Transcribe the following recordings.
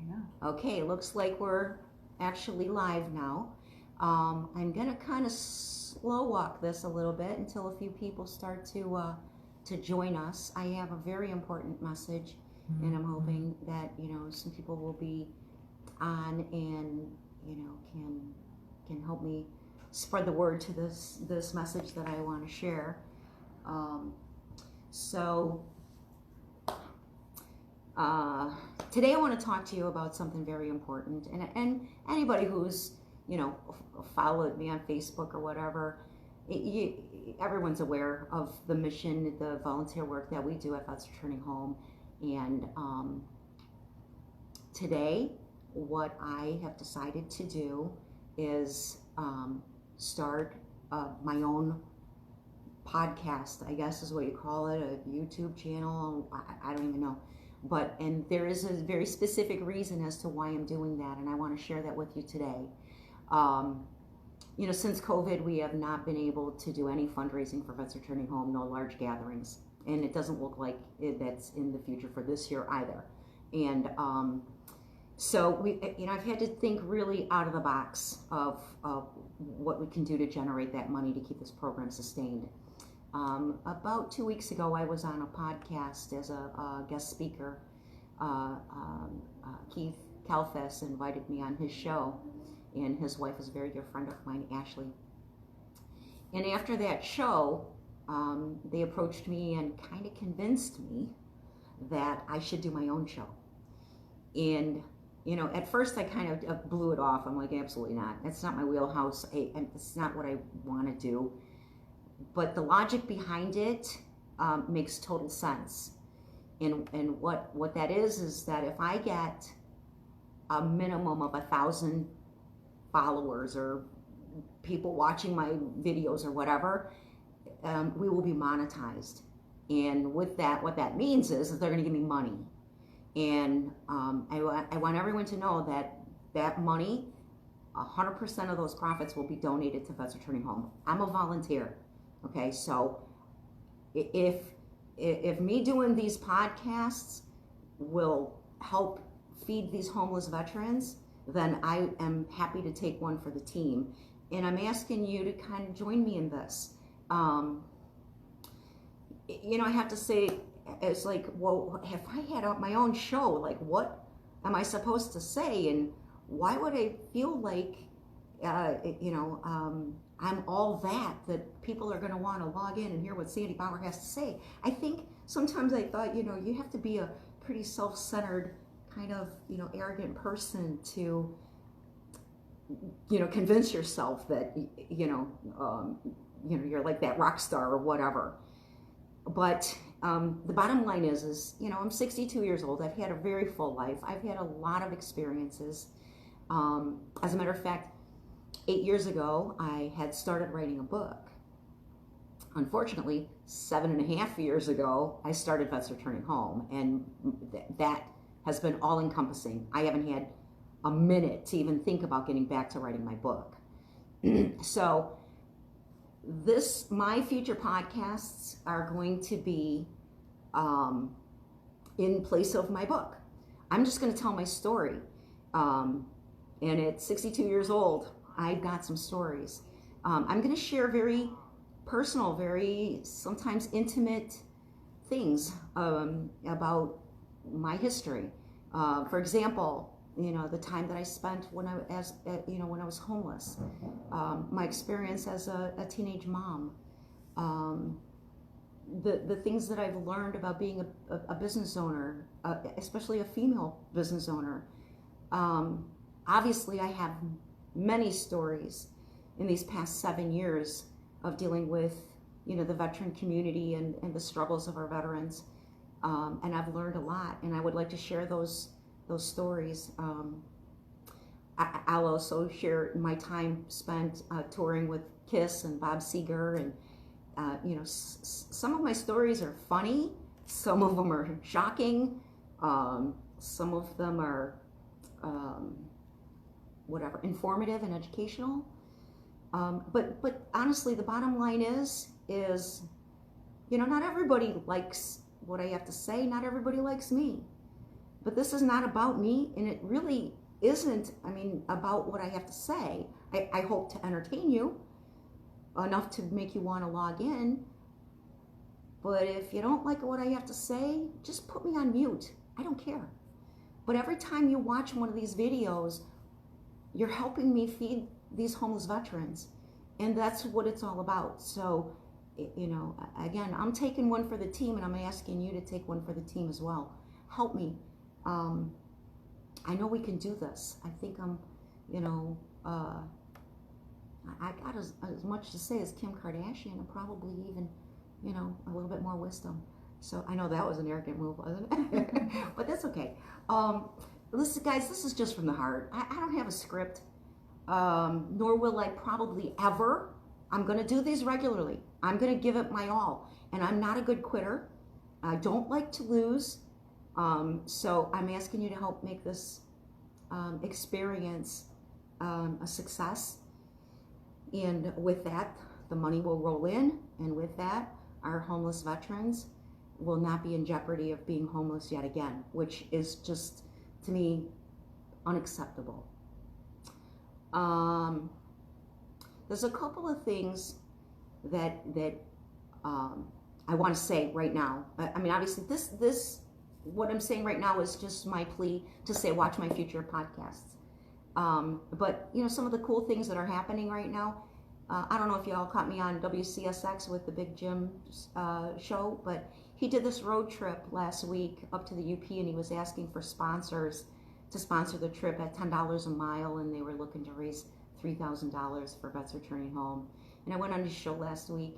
Yeah. Okay, looks like we're actually live now. I'm gonna kind of slow walk this a little bit until a few people start to join us. I have a very important message, and I'm hoping that some people will be on and can help me spread the word to this message that I want to share. So. Today I want to talk to you about something very important, and anybody who's followed me on Facebook or whatever, everyone's aware of the mission, the volunteer work that we do at Vets Returning Home. And today what I have decided to do is start my own podcast, I guess is what you call it, a YouTube channel. I don't even know. And there is a very specific reason as to why I'm doing that, and I want to share that with you today. Since COVID, we have not been able to do any fundraising for Vets Returning Home, no large gatherings, and it doesn't look like that's in the future for this year either. And so I've had to think really out of the box of what we can do to generate that money to keep this program sustained. About 2 weeks ago, I was on a podcast as a guest speaker. Keith Kalfas invited me on his show, and his wife is a very good friend of mine, Ashley. And after that show, they approached me and kind of convinced me that I should do my own show. And at first I kind of blew it off. I'm like, absolutely not. That's not my wheelhouse. It's not what I want to do. But the logic behind it makes total sense. And what that is that if I get a minimum of 1,000 followers or people watching my videos or whatever, we will be monetized. And with that, what that means is that they're going to give me money. And I want everyone to know that money, 100% of those profits will be donated to Vets Returning Home. I'm a volunteer. Okay, so if me doing these podcasts will help feed these homeless veterans, then I am happy to take one for the team. And I'm asking you to kind of join me in this. I have to say, it's like, well, if I had my own show, like, what am I supposed to say? And why would I feel like, I'm all that people are going to want to log in and hear what Sandy Bauer has to say? I think sometimes I thought, you have to be a pretty self-centered kind of, arrogant person to, convince yourself that, you're like that rock star or whatever. But the bottom line is, I'm 62 years old. I've had a very full life. I've had a lot of experiences. As a matter of fact, 8 years ago, I had started writing a book. Unfortunately, 7.5 years ago, I started Vets Returning Home, and that has been all-encompassing. I haven't had a minute to even think about getting back to writing my book. So my future podcasts are going to be in place of my book. I'm just going to tell my story. And at 62 years old, I've got some stories. I'm going to share very personal, very sometimes intimate things about my history. For example, the time that I spent when I was homeless, my experience as a teenage mom, the things that I've learned about being a business owner, especially a female business owner. Obviously, I have many stories in these past 7 years of dealing with, the veteran community and the struggles of our veterans. And I've learned a lot, and I would like to share those stories. I'll also share my time spent touring with KISS and Bob Seger, and some of my stories are funny, some of them are shocking, some of them are informative and educational. But honestly, the bottom line is not everybody likes what I have to say. Not everybody likes me. But this is not about me, and it really isn't, about what I have to say. I hope to entertain you enough to make you want to log in. But if you don't like what I have to say, just put me on mute. I don't care. But every time you watch one of these videos, you're helping me feed these homeless veterans. And that's what it's all about. So, again, I'm taking one for the team, and I'm asking you to take one for the team as well. Help me. I know we can do this. I think I got as much to say as Kim Kardashian, and probably even, a little bit more wisdom. So I know that was an arrogant move, wasn't it? But that's okay. Listen, guys, this is just from the heart. I don't have a script, nor will I probably ever. I'm going to do these regularly. I'm going to give it my all. And I'm not a good quitter. I don't like to lose. So I'm asking you to help make this experience a success. And with that, the money will roll in. And with that, our homeless veterans will not be in jeopardy of being homeless yet again, which is just, to me, unacceptable. There's a couple of things that I want to say right now. Obviously, this what I'm saying right now is just my plea to say watch my future podcasts. But some of the cool things that are happening right now. I don't know if you all caught me on WCSX with the Big Jim show, but he did this road trip last week up to the UP, and he was asking for sponsors to sponsor the trip at $10 a mile, and they were looking to raise $3,000 for vets returning home. And I went on his show Monday,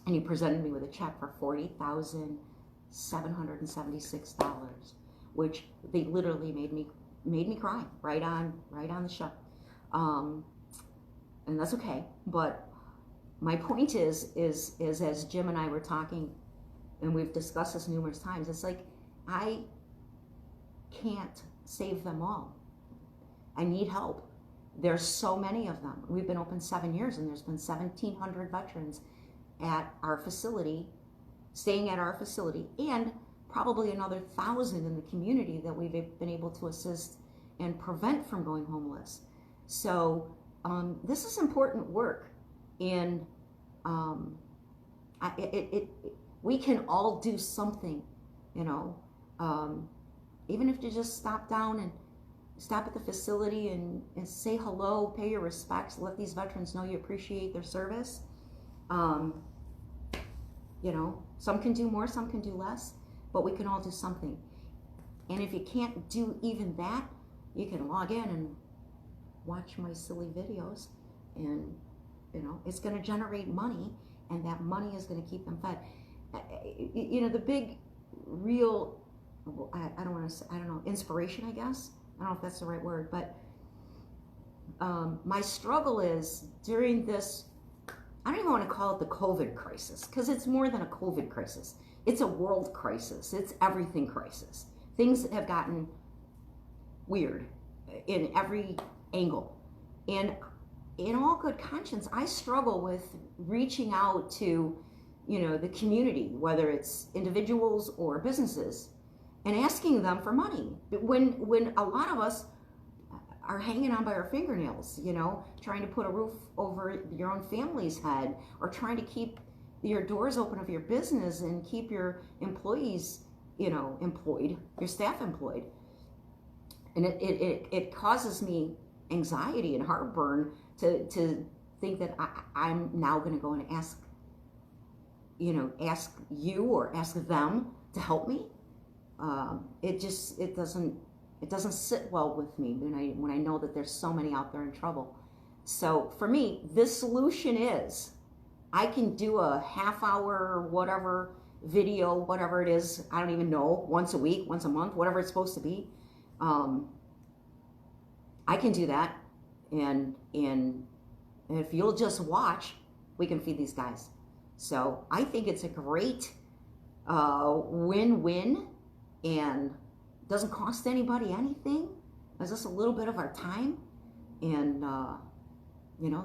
and he presented me with a check for $40,776, which they literally made me cry right on the show. And that's okay. But my point is as Jim and I were talking, and we've discussed this numerous times, it's like I can't save them all. I need help. There's so many of them. We've been open 7 years, and there's been 1,700 veterans at our facility, staying at our facility, and probably another 1,000 in the community that we've been able to assist and prevent from going homeless. So this is important work, and we can all do something, even if you just stop down and stop at the facility and say hello, pay your respects, let these veterans know you appreciate their service. Some can do more, some can do less, but we can all do something. And if you can't do even that, you can log in and watch my silly videos, and it's going to generate money, and that money is going to keep them fed. The big real, inspiration, I guess. I don't know if that's the right word, but my struggle is during this, I don't even want to call it the COVID crisis, because it's more than a COVID crisis. It's a world crisis. It's everything crisis. Things have gotten weird in every angle. And in all good conscience, I struggle with reaching out to, the community, whether it's individuals or businesses, and asking them for money. When a lot of us are hanging on by our fingernails, trying to put a roof over your own family's head, or trying to keep your doors open of your business and keep your employees, employed, your staff employed. And it causes me anxiety and heartburn to think that I'm now going to go and ask you or ask them to help me. It doesn't sit well with me when I know that there's so many out there in trouble. So for me, this solution is I can do a half-hour whatever video, whatever it is, I don't even know, once a week, once a month, whatever it's supposed to be. I can do that, and if you'll just watch, we can feed these guys. So I think it's a great win-win, and doesn't cost anybody anything. It's just a little bit of our time, and the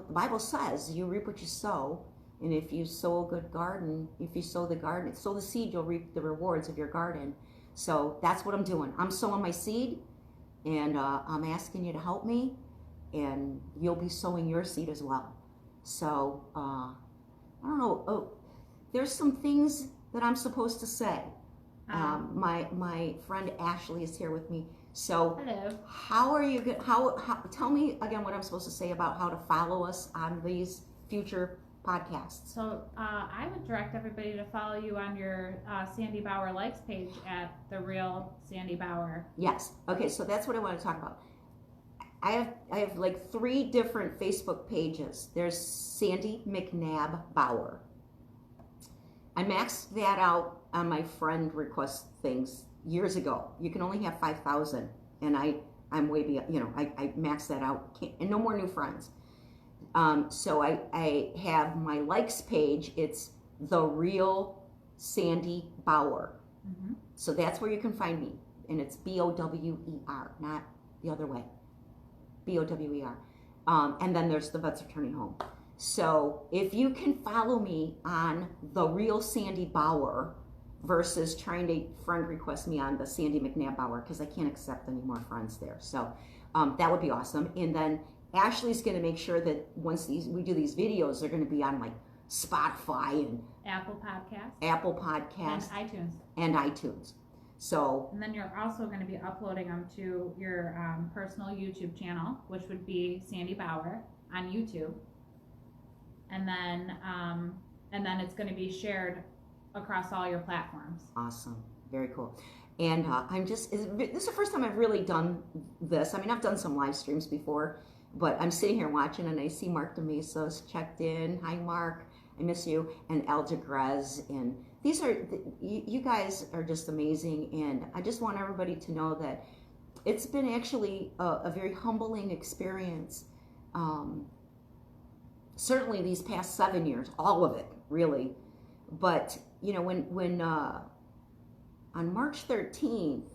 Bible says you reap what you sow, and if you sow a good garden, if you sow the seed, you'll reap the rewards of your garden. So that's what I'm doing. I'm sowing my seed, and I'm asking you to help me, and you'll be sowing your seed as well. So I don't know. Oh, there's some things that I'm supposed to say. My friend Ashley is here with me. So hello. How are you? How? Tell me again what I'm supposed to say about how to follow us on these future podcasts. So I would direct everybody to follow you on your Sandy Bauer likes page at The Real Sandy Bauer. Yes. Okay. So that's what I want to talk about. I have like 3 different Facebook pages. There's Sandy McNabb Bauer. I maxed that out on my friend request things years ago. You can only have 5,000, and I'm way beyond. I maxed that out. And no more new friends. So I have my likes page. It's The Real Sandy Bauer. Mm-hmm. So that's where you can find me, and it's BOWER, not the other way. BOWER. And then there's the Vets Returning Home. So if you can follow me on The Real Sandy Bauer versus trying to friend request me on the Sandy McNabb Bauer, because I can't accept any more friends there. So that would be awesome. And then Ashley's going to make sure that once we do these videos, they're going to be on like Spotify and Apple Podcasts and iTunes. So, and then you're also going to be uploading them to your personal YouTube channel, which would be Sandy Bauer on YouTube, and then it's going to be shared across all your platforms. Awesome, very cool. And this is the first time I've really done this. I mean, I've done some live streams before, but I'm sitting here watching, and I see Mark DeMesos checked in. Hi, Mark. I miss you. And El Jagrez. And these are, you guys are just amazing. And I just want everybody to know that it's been actually a very humbling experience. Certainly these past 7 years, all of it, really. But, when on March 13th,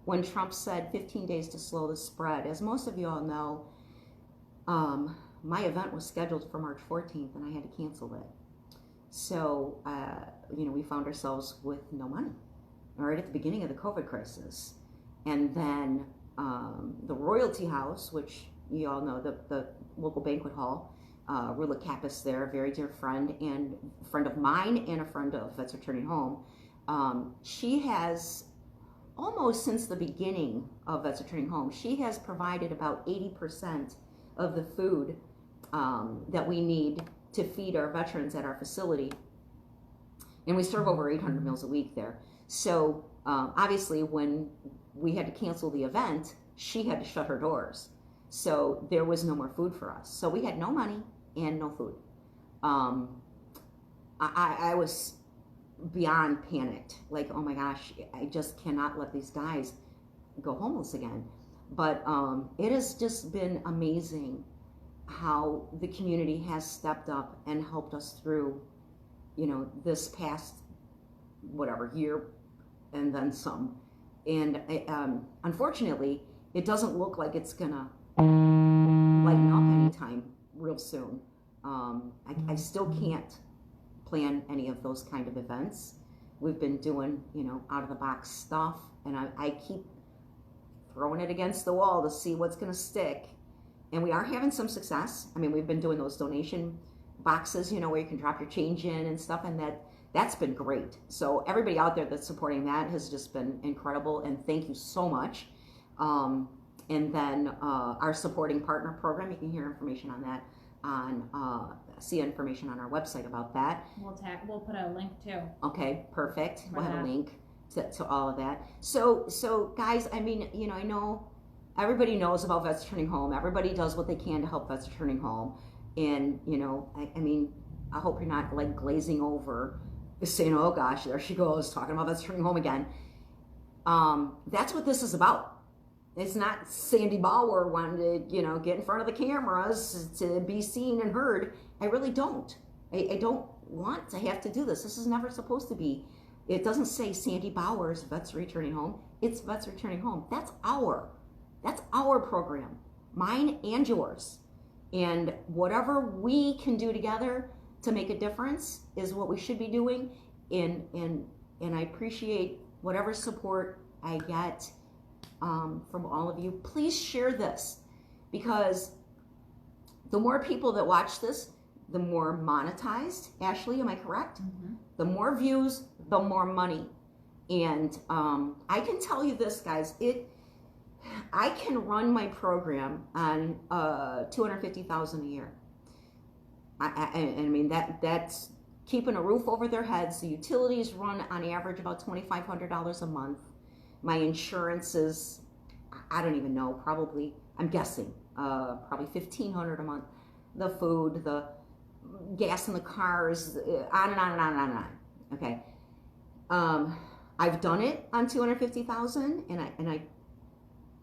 when Trump said 15 days to slow the spread, as most of you all know, my event was scheduled for March 14th, and I had to cancel it. So, we found ourselves with no money right at the beginning of the COVID crisis. And then the Royalty House, which you all know, the local banquet hall, Rula Kappas there, a very dear friend, and a friend of mine and a friend of Vets Returning Home. She has, almost since the beginning of Vets Returning Home, she has provided about 80% of the food that we need to feed our veterans at our facility. And we serve over 800 meals a week there. So obviously when we had to cancel the event, she had to shut her doors. So there was no more food for us. So we had no money and no food. I was beyond panicked. Like, oh my gosh, I just cannot let these guys go homeless again. But it has just been amazing how the community has stepped up and helped us through, this past, year and then some. And unfortunately, it doesn't look like it's gonna lighten up anytime real soon. I still can't plan any of those kind of events. We've been doing, out of the box stuff, and I keep throwing it against the wall to see what's going to stick. And we are having some success. I mean, we've been doing those donation boxes, where you can drop your change in and stuff, and that's been great. So everybody out there that's supporting that has just been incredible, and thank you so much. And then our supporting partner program, you can hear information on that see information on our website about that. We'll put a link too. Okay, perfect. We'll have a link to all of that. So guys, I mean, I know everybody knows about Vets Returning Home. Everybody does what they can to help Vets Returning Home. And, I mean, I hope you're not like glazing over saying, oh gosh, there she goes talking about Vets Returning Home again. That's what this is about. It's not Sandy Bauer wanting to, get in front of the cameras to be seen and heard. I really don't. I don't want to have to do this. This is never supposed to be. It doesn't say Sandy Bauer's Vets Returning Home. It's Vets Returning Home. That's our program, mine and yours. And whatever we can do together to make a difference is what we should be doing. And I appreciate whatever support I get from all of you, please share this, because the more people that watch this, the more monetized. Ashley, am I correct? Mm-hmm. The more views, the more money. And I can tell you this, guys, I can run my program on $250,000 a year. I mean, that's keeping a roof over their heads. The utilities run on average about $2,500 a month. My insurance is, I don't even know, probably, I'm guessing, probably $1,500 a month. The food, the gas in the cars, on and on and on and on and on. Okay. I've done it on $250,000, and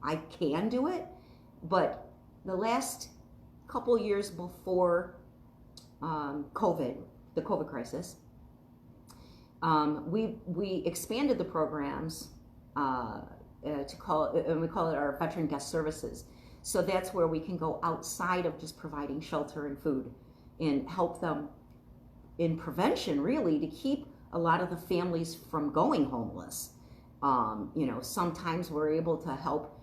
I can do it, but the last couple years before COVID, the COVID crisis, we expanded the programs to call it, and we call it our veteran guest services. So that's where we can go outside of just providing shelter and food and help them in prevention, really, to keep a lot of the families from going homeless. Sometimes we're able to help,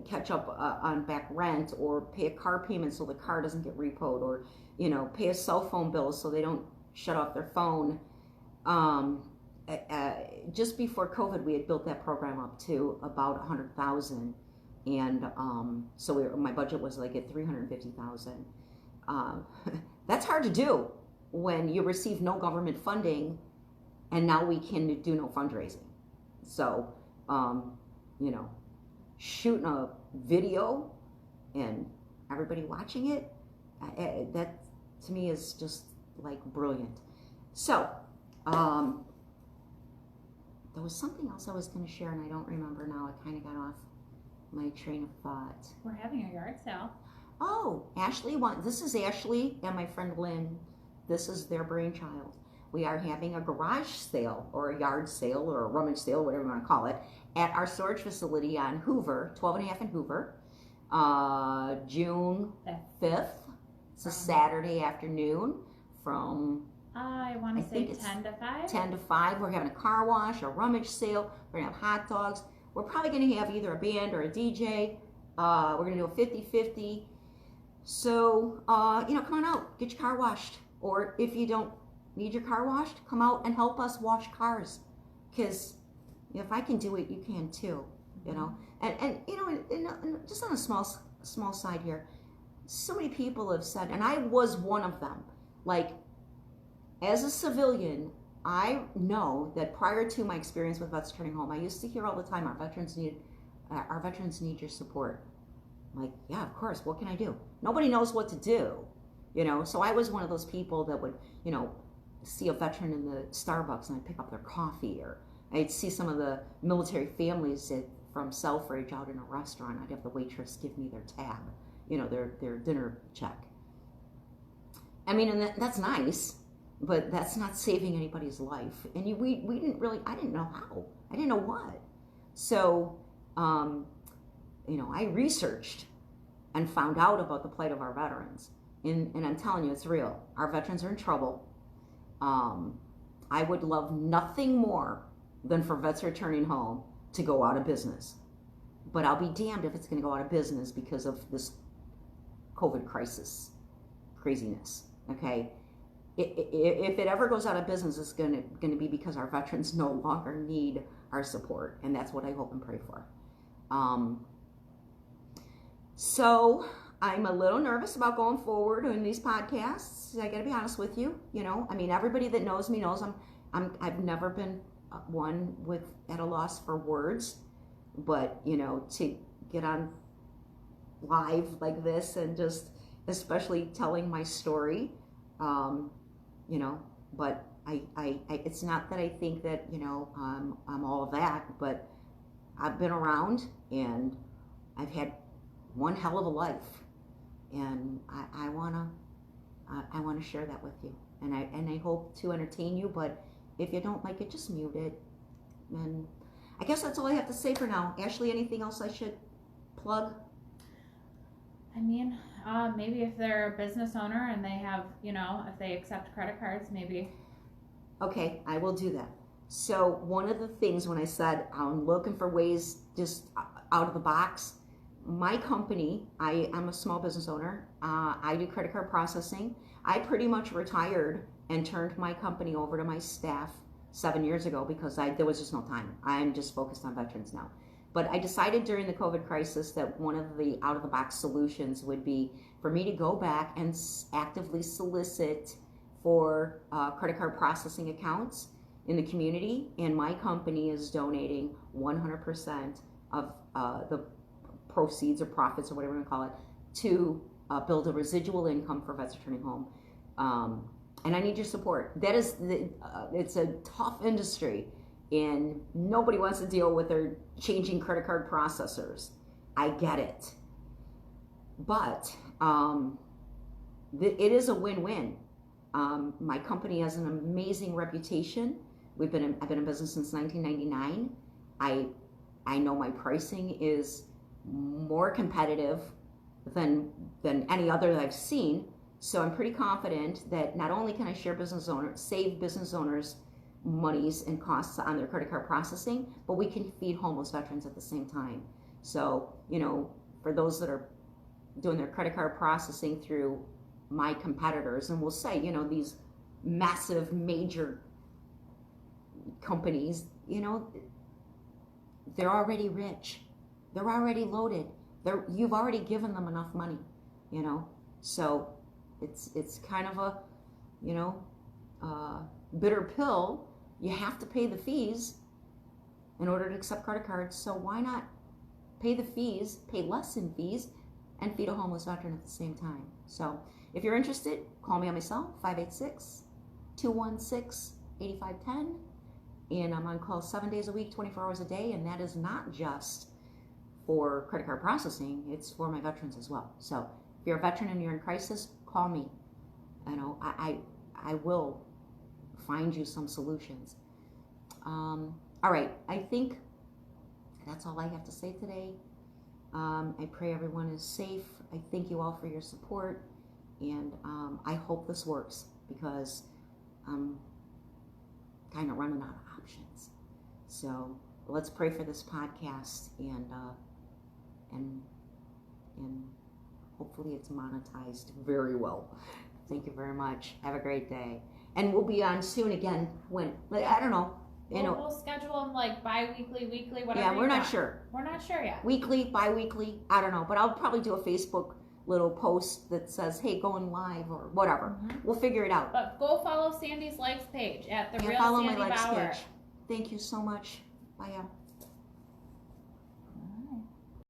catch up on back rent, or pay a car payment so the car doesn't get repoed, or, pay a cell phone bill so they don't shut off their phone. Just before COVID, we had built that program up to about 100,000. And so my budget was like at 350,000. That's hard to do when you receive no government funding, and now we can do no fundraising. So, shooting a video and everybody watching it, that to me is just like brilliant. So, there was something else I was going to share, and I don't remember now. I kind of got off my train of thought. We're having a yard sale. Oh, this is Ashley and my friend Lynn. This is their brainchild. We are having a garage sale, or a yard sale, or a rummage sale, whatever you want to call it, at our storage facility on Hoover, 12 and a half in Hoover, June 5th. It's a Saturday afternoon from, I want to say 10 to 5. 10 to 5. We're having a car wash, a rummage sale. We're going to have hot dogs. We're probably going to have either a band or a DJ. We're going to do a 50-50. So, come on out, get your car washed. Or if you don't need your car washed, come out and help us wash cars. Because if I can do it, you can too. And just on a small side here, so many people have said, and I was one of them, like, as a civilian, I know that prior to my experience with Vets Turning Home, I used to hear all the time, our veterans need your support. I'm like, yeah, of course, what can I do? Nobody knows what to do, so I was one of those people that would, see a veteran in the Starbucks and I'd pick up their coffee, or I'd see some of the military families from Selfridge out in a restaurant. I'd have the waitress give me their tab, their dinner check. I mean, and that's nice, but that's not saving anybody's life. And we didn't really, I didn't know how. I didn't know what. So, I researched and found out about the plight of our veterans. And I'm telling you, it's real. Our veterans are in trouble. I would love nothing more than for Vets Returning Home to go out of business. But I'll be damned if it's going to go out of business because of this COVID crisis craziness, okay? If it ever goes out of business, it's going to be because our veterans no longer need our support, and that's what I hope and pray for. So I'm a little nervous about going forward in these podcasts. I got to be honest with you. Everybody that knows me knows I've never been one at a loss for words, but to get on live like this and just especially telling my story. But I it's not that I think that, I'm all of that, but I've been around and I've had one hell of a life, and I wanna share that with you, and I hope to entertain you, but if you don't like it, just mute it. And I guess that's all I have to say for now. Ashley, anything else I should plug? I mean, maybe if they're a business owner and they have, if they accept credit cards, maybe. Okay, I will do that. So one of the things when I said I'm looking for ways just out of the box, my company, I am a small business owner. I do credit card processing. I pretty much retired and turned my company over to my staff 7 years ago because there was just no time. I'm just focused on veterans now. But I decided during the COVID crisis that one of the out of the box solutions would be for me to go back and actively solicit for credit card processing accounts in the community, and my company is donating 100% of the proceeds or profits or whatever you want to call it to build a residual income for vets returning home. And I need your support. That is, it's a tough industry, and nobody wants to deal with their changing credit card processors. I get it, but it is a win-win. My company has an amazing reputation. I've been in business since 1999. I know my pricing is more competitive than any other that I've seen. So I'm pretty confident that not only can I save business owners monies and costs on their credit card processing, but we can feed homeless veterans at the same time. So, for those that are doing their credit card processing through my competitors, and we'll say, these massive major companies, they're already rich. They're already loaded. You've already given them enough money, So it's kind of a, bitter pill. You have to pay the fees in order to accept credit cards. So why not pay the fees, pay less in fees, and feed a homeless veteran at the same time? So if you're interested, call me on my cell, 586-216-8510. And I'm on call 7 days a week, 24 hours a day. And that is not just for credit card processing, it's for my veterans as well. So if you're a veteran and you're in crisis, call me. I will find you some solutions. All right, I think that's all I have to say today. I pray everyone is safe. I thank you all for your support, and I hope this works because I'm kind of running out of options. So let's pray for this podcast, and hopefully it's monetized very well. Thank you very much. Have a great day. And we'll be on soon again. When? I don't know. We'll schedule them like bi-weekly, weekly, whatever. Yeah, we're not sure. We're not sure yet. Weekly, bi-weekly, I don't know. But I'll probably do a Facebook little post that says, hey, going live or whatever. Mm-hmm. We'll figure it out. But go follow Sandy's likes page at the Real follow Sandy my likes Bauer. page. Thank you so much. Bye.